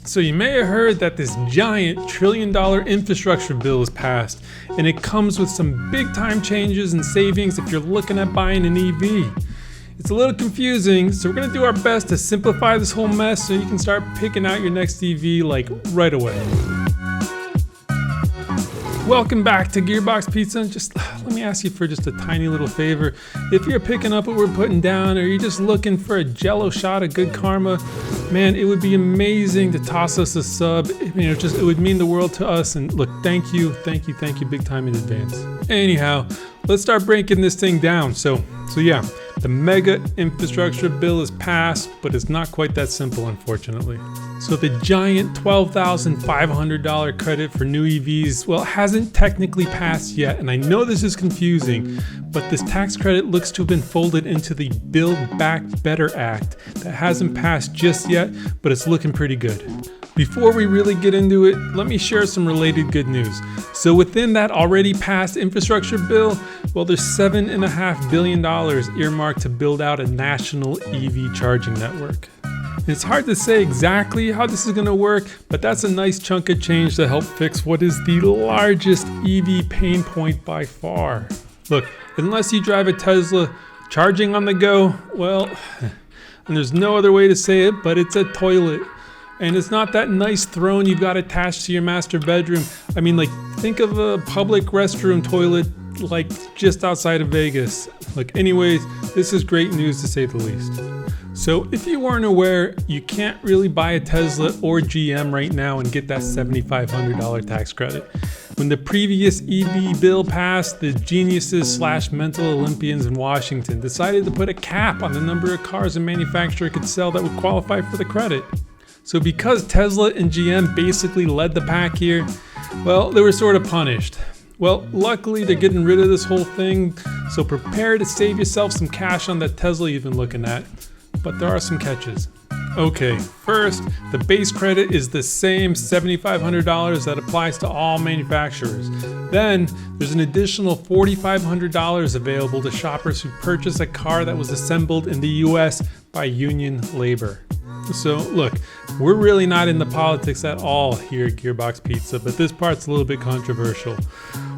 So you may have heard that this giant trillion-dollar infrastructure bill is passed, and it comes with some big-time changes and savings if you're looking at buying an EV. It's a little confusing, so we're going to do our best to simplify this whole mess so you can start picking out your next EV like right away. Welcome back to Gearbox Pizza. Just let me ask you for just a tiny little favor. If you're picking up what we're putting down, or you're just looking for a jello shot of good karma, man, it would be amazing to toss us a sub. It would mean the world to us. And look, thank you big time in advance. Anyhow, let's start breaking this thing down. So yeah, the mega infrastructure bill is passed, but it's not quite that simple, unfortunately. So the giant $12,500 credit for new EVs, well, hasn't technically passed yet. And I know this is confusing, but this tax credit looks to have been folded into the Build Back Better Act that hasn't passed just yet, but it's looking pretty good. Before we really get into it, let me share some related good news. So within that already passed infrastructure bill, well, there's $7.5 billion earmarked to build out a national EV charging network. It's hard to say exactly how this is going to work, but that's a nice chunk of change to help fix what is the largest EV pain point by far. Look, unless you drive a Tesla, charging on the go, well, and there's no other way to say it, but it's a toilet. And it's not that nice throne you've got attached to your master bedroom. I mean, like, think of a public restroom toilet like just outside of Vegas. Like, anyways, this is great news to say the least. So if you weren't aware, you can't really buy a Tesla or GM right now and get that $7,500 tax credit. When the previous EV bill passed, the geniuses/mental Olympians in Washington decided to put a cap on the number of cars a manufacturer could sell that would qualify for the credit. So because Tesla and GM basically led the pack here, well, they were sort of punished. Well, luckily they're getting rid of this whole thing, so prepare to save yourself some cash on that Tesla you've been looking at. But there are some catches. Okay, first, the base credit is the same $7,500 that applies to all manufacturers. Then, there's an additional $4,500 available to shoppers who purchase a car that was assembled in the US by union labor. So look, we're really not into politics at all here at Gearbox Pizza, but this part's a little bit controversial.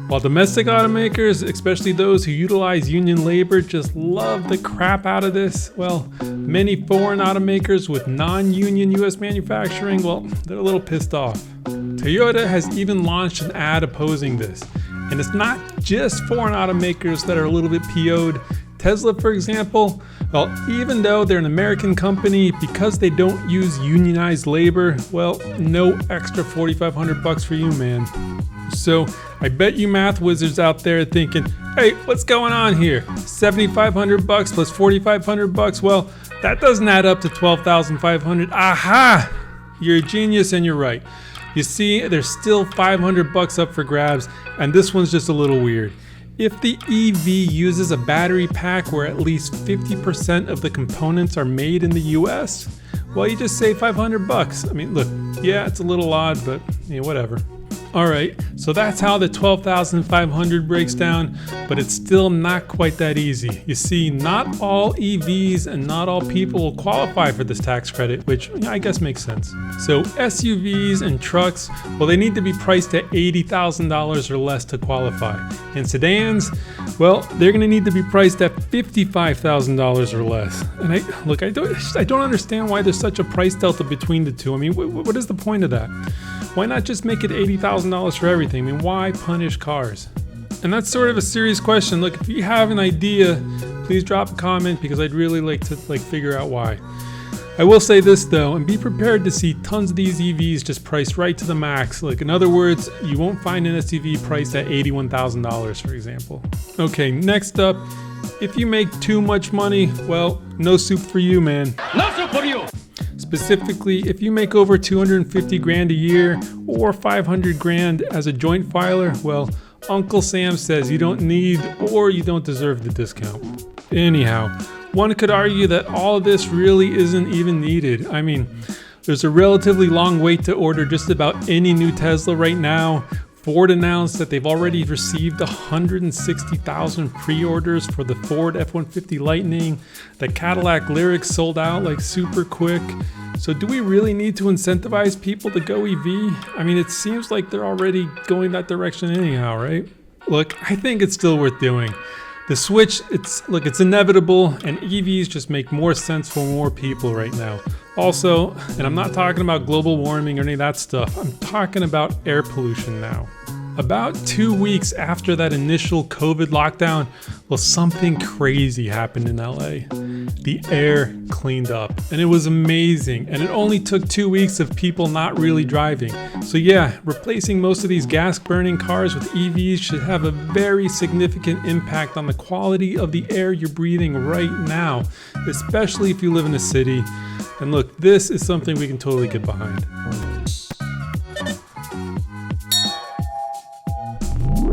While domestic automakers, especially those who utilize union labor, just love the crap out of this, well, many foreign automakers with non-union US manufacturing, well, they're a little pissed off. Toyota has even launched an ad opposing this. And it's not just foreign automakers that are a little bit PO'd. Tesla, for example, well, even though they're an American company, because they don't use unionized labor, well, no extra $4,500 for you, man. So I bet you math wizards out there thinking, hey, what's going on here? $7,500 plus $4,500? Well, that doesn't add up to $12,500. Aha! You're a genius and you're right. You see, there's still $500 up for grabs, and this one's just a little weird. If the EV uses a battery pack where at least 50% of the components are made in the US, well, you just save $500. I mean, look, yeah, it's a little odd, but whatever. All right, so that's how the $12,500 breaks down, but it's still not quite that easy. You see, not all EVs and not all people will qualify for this tax credit, which I guess makes sense. So SUVs and trucks, well, they need to be priced at $80,000 or less to qualify. And sedans, well, they're gonna need to be priced at $55,000 or less. And I don't understand why there's such a price delta between the two. I mean, what is the point of that? Why not just make it $80,000 for everything? I mean, why punish cars? And that's sort of a serious question. Look, if you have an idea, please drop a comment because I'd really like to figure out why. I will say this though, and be prepared to see tons of these EVs just priced right to the max. Like, in other words, you won't find an SUV priced at $81,000, for example. Okay, next up, if you make too much money, well, no soup for you, man. No soup for you! Specifically, if you make over 250 grand a year or 500 grand as a joint filer, well, Uncle Sam says you don't need or you don't deserve the discount. Anyhow, one could argue that all of this really isn't even needed. I mean, there's a relatively long wait to order just about any new Tesla right now. Ford announced that they've already received 160,000 pre-orders for the Ford F-150 Lightning. The Cadillac Lyriq sold out like super quick. So do we really need to incentivize people to go EV? I mean, it seems like they're already going that direction anyhow, right? Look, I think it's still worth doing. The switch, it's inevitable, and EVs just make more sense for more people right now. Also, and I'm not talking about global warming or any of that stuff, I'm talking about air pollution now. About 2 weeks after that initial COVID lockdown, well, something crazy happened in LA. The air cleaned up, and it was amazing, and it only took 2 weeks of people not really driving. So yeah, replacing most of these gas-burning cars with EVs should have a very significant impact on the quality of the air you're breathing right now, especially if you live in a city. And look, this is something we can totally get behind.